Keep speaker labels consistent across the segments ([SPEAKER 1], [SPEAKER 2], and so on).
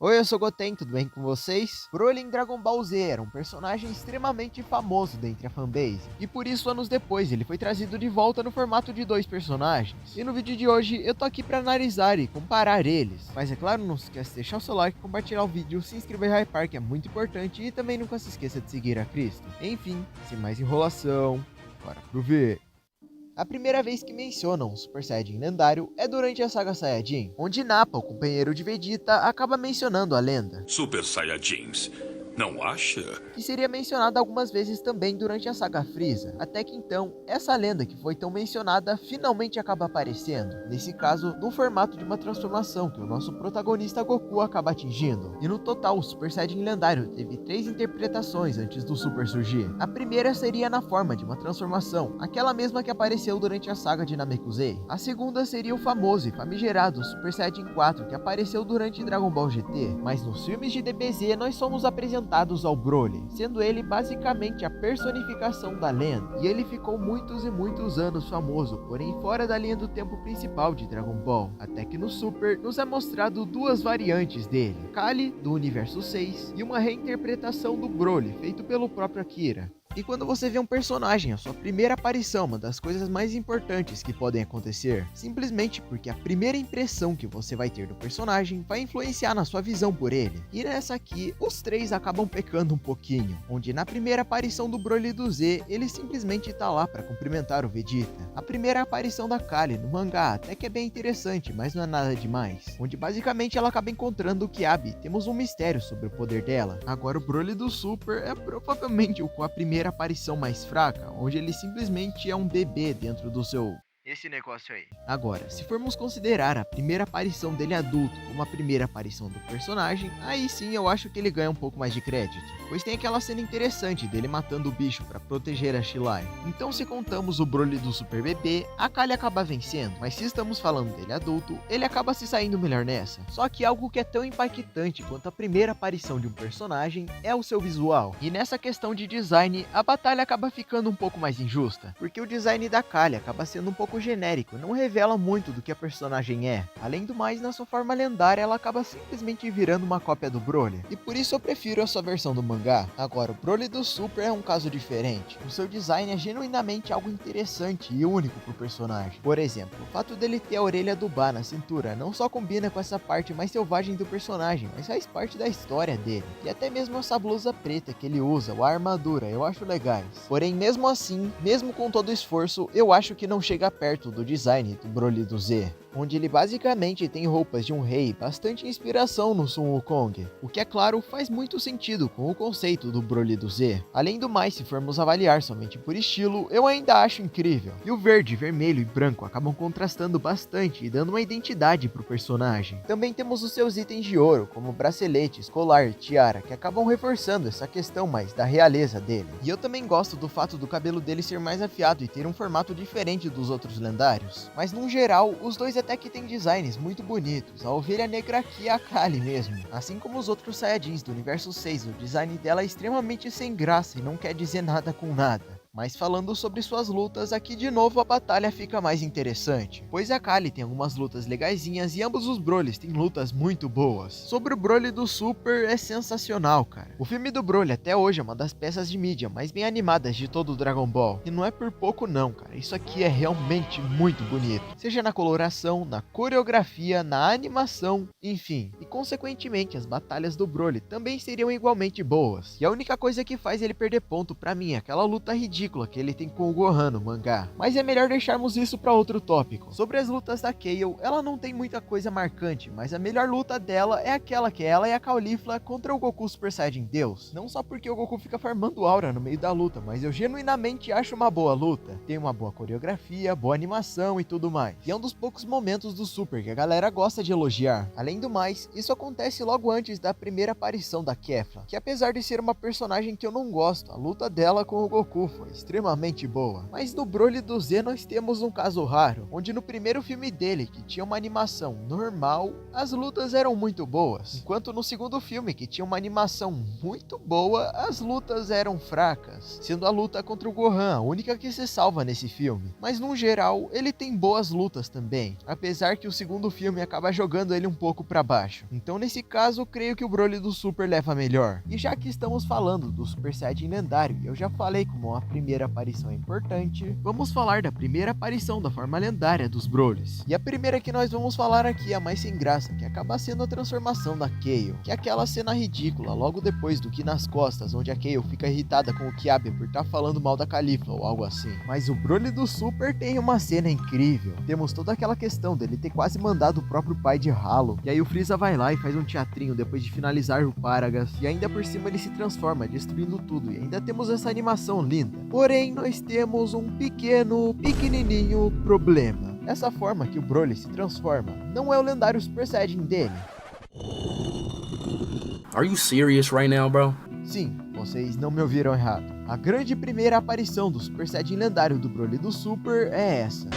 [SPEAKER 1] Oi, eu sou o Goten, tudo bem com vocês? Broly em Dragon Ball Z era um personagem extremamente famoso dentre a fanbase, e por isso anos depois ele foi trazido de volta no formato de dois personagens. E no vídeo de hoje eu tô aqui pra analisar e comparar eles. Mas é claro, não se esqueça de deixar o seu like, compartilhar o vídeo, se inscrever e hypar, que é muito importante, e também nunca se esqueça de seguir a Cristo. Enfim, sem mais enrolação, bora pro vídeo. A primeira vez que mencionam um Super Saiyajin lendário é durante a saga Saiyajin, onde Nappa, o companheiro de Vegeta, acaba mencionando a lenda,
[SPEAKER 2] Super Saiyajins, não acha?
[SPEAKER 1] que seria mencionada algumas vezes também durante a saga Freeza, até que então, essa lenda que foi tão mencionada finalmente acaba aparecendo, nesse caso, no formato de uma transformação que o nosso protagonista Goku acaba atingindo. E no total, o Super Saiyajin lendário teve 3 interpretações antes do Super surgir. A primeira seria na forma de uma transformação, aquela mesma que apareceu durante a saga de Namekusei. A segunda seria o famoso e famigerado Super Saiyajin 4, que apareceu durante Dragon Ball GT, mas nos filmes de DBZ nós somos apresentados ao Broly, sendo ele basicamente a personificação da lenda, e ele ficou muitos e muitos anos famoso, porém fora da linha do tempo principal de Dragon Ball, até que no Super nos é mostrado duas variantes dele, Kali, do Universo 6, e uma reinterpretação do Broly, feito pelo próprio Akira. E quando você vê um personagem, a sua primeira aparição, uma das coisas mais importantes que podem acontecer, simplesmente porque a primeira impressão que você vai ter do personagem vai influenciar na sua visão por ele. E nessa aqui, os três acabam pecando um pouquinho, onde na primeira aparição do Broly do Z, ele simplesmente tá lá para cumprimentar o Vegeta. A primeira aparição da Kali no mangá até que é bem interessante, mas não é nada demais, onde basicamente ela acaba encontrando o Kiabi, temos um mistério sobre o poder dela. Agora o Broly do Super é provavelmente o com a primeira aparição mais fraca, onde ele simplesmente é um bebê dentro do seu esse negócio aí. Agora, se formos considerar a primeira aparição dele adulto como a primeira aparição do personagem, aí sim eu acho que ele ganha um pouco mais de crédito, pois tem aquela cena interessante dele matando o bicho para proteger a Shilai. Então se contamos o Broly do Super Bebê, a Kali acaba vencendo, mas se estamos falando dele adulto, ele acaba se saindo melhor nessa. Só que algo que é tão impactante quanto a primeira aparição de um personagem é o seu visual, e nessa questão de design, a batalha acaba ficando um pouco mais injusta, porque o design da Kali acaba sendo um pouco genérico, não revela muito do que a personagem é. Além do mais, na sua forma lendária, ela acaba simplesmente virando uma cópia do Broly, e por isso eu prefiro a sua versão do mangá. Agora, o Broly do Super é um caso diferente. O seu design é genuinamente algo interessante e único pro personagem. Por exemplo, o fato dele ter a orelha do Ba na cintura não só combina com essa parte mais selvagem do personagem, mas faz parte da história dele. E até mesmo essa blusa preta que ele usa, ou a armadura, eu acho legais. Porém, mesmo assim, mesmo com todo o esforço, eu acho que não chega perto do design do Broly do Z, onde ele basicamente tem roupas de um rei, bastante inspiração no Sun Wukong, o que é claro faz muito sentido com o conceito do Broly do Z. Além do mais, se formos avaliar somente por estilo, eu ainda acho incrível, e o verde, vermelho e branco acabam contrastando bastante e dando uma identidade pro personagem. Também temos os seus itens de ouro, como braceletes, colar e tiara, que acabam reforçando essa questão mais da realeza dele. E eu também gosto do fato do cabelo dele ser mais afiado e ter um formato diferente dos outros lendários, mas no geral, os dois até que tem designs muito bonitos, a ovelha negra aqui é a Kali mesmo, assim como os outros Saiyajins do Universo 6, o design dela é extremamente sem graça e não quer dizer nada com nada. Mas falando sobre suas lutas, aqui de novo a batalha fica mais interessante, pois a Kali tem algumas lutas legaisinhas e ambos os Brolys têm lutas muito boas. Sobre o Broly do Super é sensacional, cara. O filme do Broly até hoje é uma das peças de mídia mais bem animadas de todo o Dragon Ball, e não é por pouco não, cara, isso aqui é realmente muito bonito, seja na coloração, na coreografia, na animação, enfim, e consequentemente as batalhas do Broly também seriam igualmente boas, e a única coisa que faz ele perder ponto pra mim é aquela luta ridícula que ele tem com o Gohan no mangá. Mas é melhor deixarmos isso para outro tópico. Sobre as lutas da Kale, ela não tem muita coisa marcante, mas a melhor luta dela é aquela que ela e a Caulifla contra o Goku Super Saiyajin Deus. Não só porque o Goku fica farmando aura no meio da luta, mas eu genuinamente acho uma boa luta. Tem uma boa coreografia, boa animação e tudo mais. E é um dos poucos momentos do Super que a galera gosta de elogiar. Além do mais, isso acontece logo antes da primeira aparição da Kefla, que apesar de ser uma personagem que eu não gosto, a luta dela com o Goku foi extremamente boa. Mas no Broly do Z nós temos um caso raro, onde no primeiro filme dele, que tinha uma animação normal, as lutas eram muito boas. Enquanto no segundo filme, que tinha uma animação muito boa, as lutas eram fracas, sendo a luta contra o Gohan a única que se salva nesse filme. Mas no geral, ele tem boas lutas também, apesar que o segundo filme acaba jogando ele um pouco pra baixo. Então nesse caso, eu creio que o Broly do Super leva melhor. E já que estamos falando do Super Saiyajin lendário, e eu já falei como a primeira aparição é importante, vamos falar da primeira aparição da forma lendária dos Brolys. E a primeira que nós vamos falar aqui é a mais sem graça, que acaba sendo a transformação da Kale, que é aquela cena ridícula logo depois do Ki nas costas, onde a Kale fica irritada com o Kiabe por estar falando mal da Califa ou algo assim. Mas o Broly do Super tem uma cena incrível. Temos toda aquela questão dele ter quase mandado o próprio pai de ralo, e aí o Frieza vai lá e faz um teatrinho depois de finalizar o Paragas, e ainda por cima ele se transforma, destruindo tudo, e ainda temos essa animação linda. Porém, nós temos um pequenininho problema. Essa forma que o Broly se transforma não é o lendário Super Saiyajin dele.
[SPEAKER 3] Are you serious right now, bro?
[SPEAKER 1] Sim, vocês não me ouviram errado. A grande primeira aparição do Super Saiyajin lendário do Broly do Super é essa.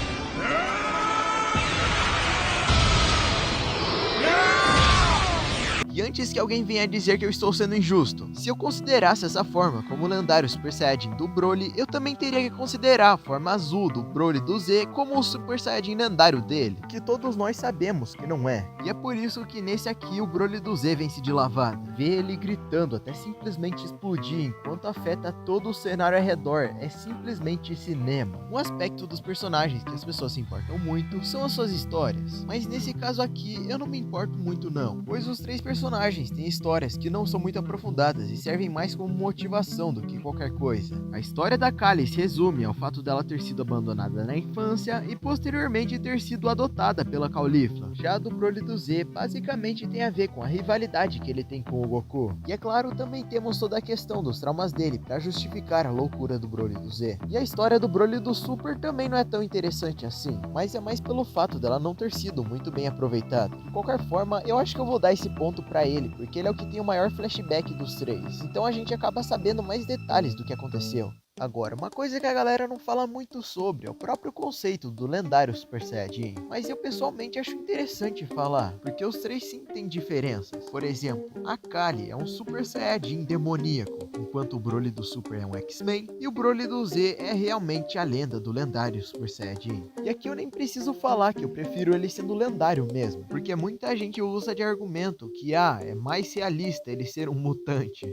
[SPEAKER 1] E antes que alguém venha dizer que eu estou sendo injusto, se eu considerasse essa forma como o lendário Super Saiyajin do Broly, eu também teria que considerar a forma azul do Broly do Z como o Super Saiyajin lendário dele, que todos nós sabemos que não é. E é por isso que nesse aqui o Broly do Z vence de lavada. Vê ele gritando até simplesmente explodir enquanto afeta todo o cenário ao redor, é simplesmente cinema. Um aspecto dos personagens que as pessoas se importam muito são as suas histórias, mas nesse caso aqui eu não me importo muito não, pois os três personagens têm histórias que não são muito aprofundadas e servem mais como motivação do que qualquer coisa. A história da Kali se resume ao fato dela ter sido abandonada na infância e posteriormente ter sido adotada pela Caulifla. Já a do Broly do Z basicamente tem a ver com a rivalidade que ele tem com o Goku. E é claro, também temos toda a questão dos traumas dele para justificar a loucura do Broly do Z. E a história do Broly do Super também não é tão interessante assim, mas é mais pelo fato dela não ter sido muito bem aproveitada. De qualquer forma, eu acho que eu vou dar esse ponto pra ele, porque ele é o que tem o maior flashback dos três. Então a gente acaba sabendo mais detalhes do que aconteceu. Agora, uma coisa que a galera não fala muito sobre é o próprio conceito do lendário Super Saiyajin, mas eu pessoalmente acho interessante falar, porque os três sim têm diferenças. Por exemplo, a Kali é um Super Saiyajin demoníaco, enquanto o Broly do Super é um X-Men, e o Broly do Z é realmente a lenda do lendário Super Saiyajin. E aqui eu nem preciso falar que eu prefiro ele sendo lendário mesmo, porque muita gente usa de argumento que é mais realista ele ser um mutante.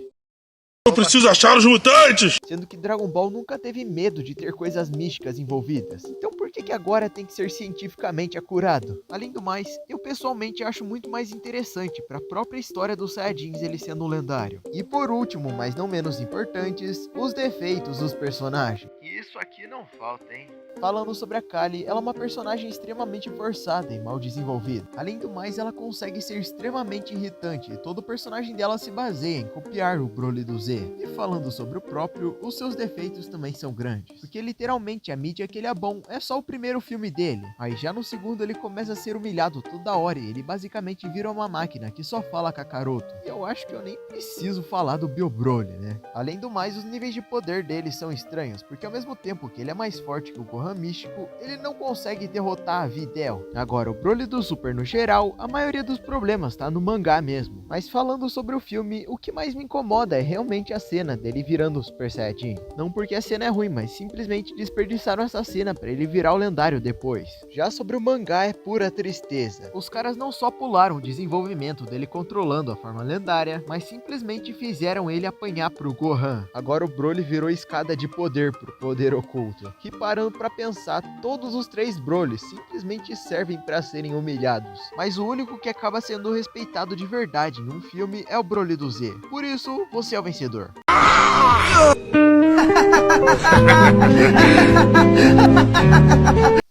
[SPEAKER 4] Eu preciso achar os mutantes!
[SPEAKER 1] Sendo que Dragon Ball nunca teve medo de ter coisas místicas envolvidas. Então por que agora tem que ser cientificamente acurado? Além do mais, eu pessoalmente acho muito mais interessante para a própria história dos Saiyajins ele sendo lendário. E por último, mas não menos importantes, os defeitos dos personagens. E isso aqui não falta, hein? Falando sobre a Kali, ela é uma personagem extremamente forçada e mal desenvolvida. Além do mais, ela consegue ser extremamente irritante e todo o personagem dela se baseia em copiar o Broly do Z. E falando sobre o próprio, os seus defeitos também são grandes, porque literalmente a mídia que ele é bom é só o primeiro filme dele. Aí já no segundo ele começa a ser humilhado toda hora e ele basicamente vira uma máquina que só fala Kakaroto. E eu acho que eu nem preciso falar do Bio Broly, né? Além do mais, os níveis de poder dele são estranhos, porque ao mesmo tempo que ele é mais forte que o Gohan místico, ele não consegue derrotar a Videl. Agora, o Broly do Super no geral, a maioria dos problemas tá no mangá mesmo. Mas falando sobre o filme, o que mais me incomoda é realmente a cena dele virando o Super Saiyajin. Não porque a cena é ruim, mas simplesmente desperdiçaram essa cena pra ele virar o lendário depois. Já sobre o mangá é pura tristeza. Os caras não só pularam o desenvolvimento dele controlando a forma lendária, mas simplesmente fizeram ele apanhar pro Gohan. Agora o Broly virou escada de poder pro poder oculto. Que parando pra pensar, todos os três Brolys simplesmente servem pra serem humilhados. Mas o único que acaba sendo respeitado de verdade em um filme é o Broly do Z. Por isso, você é o vencedor.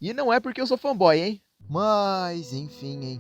[SPEAKER 1] E não é porque eu sou fanboy, hein? Mas, enfim.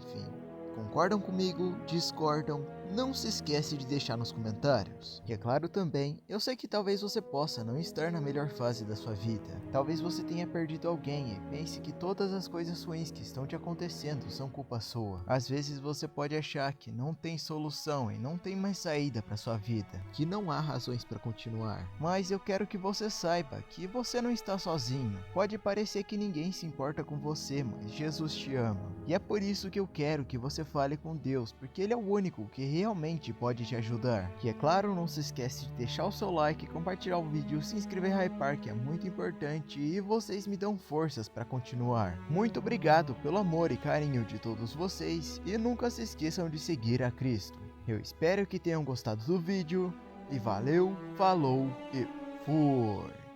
[SPEAKER 1] Concordam comigo? Discordam? não se esquece de deixar nos comentários. E é claro também, eu sei que talvez você possa não estar na melhor fase da sua vida. Talvez você tenha perdido alguém e pense que todas as coisas ruins que estão te acontecendo são culpa sua. Às vezes você pode achar que não tem solução e não tem mais saída para sua vida, que não há razões para continuar. Mas eu quero que você saiba que você não está sozinho. Pode parecer que ninguém se importa com você, mas Jesus te ama. E é por isso que eu quero que você fale com Deus, porque Ele é o único que realmente pode te ajudar. E é claro, não se esquece de deixar o seu like, compartilhar o vídeo, se inscrever em Hypark, que é muito importante e vocês me dão forças para continuar. Muito obrigado pelo amor e carinho de todos vocês e nunca se esqueçam de seguir a Cristo. Eu espero que tenham gostado do vídeo e valeu, falou e fui!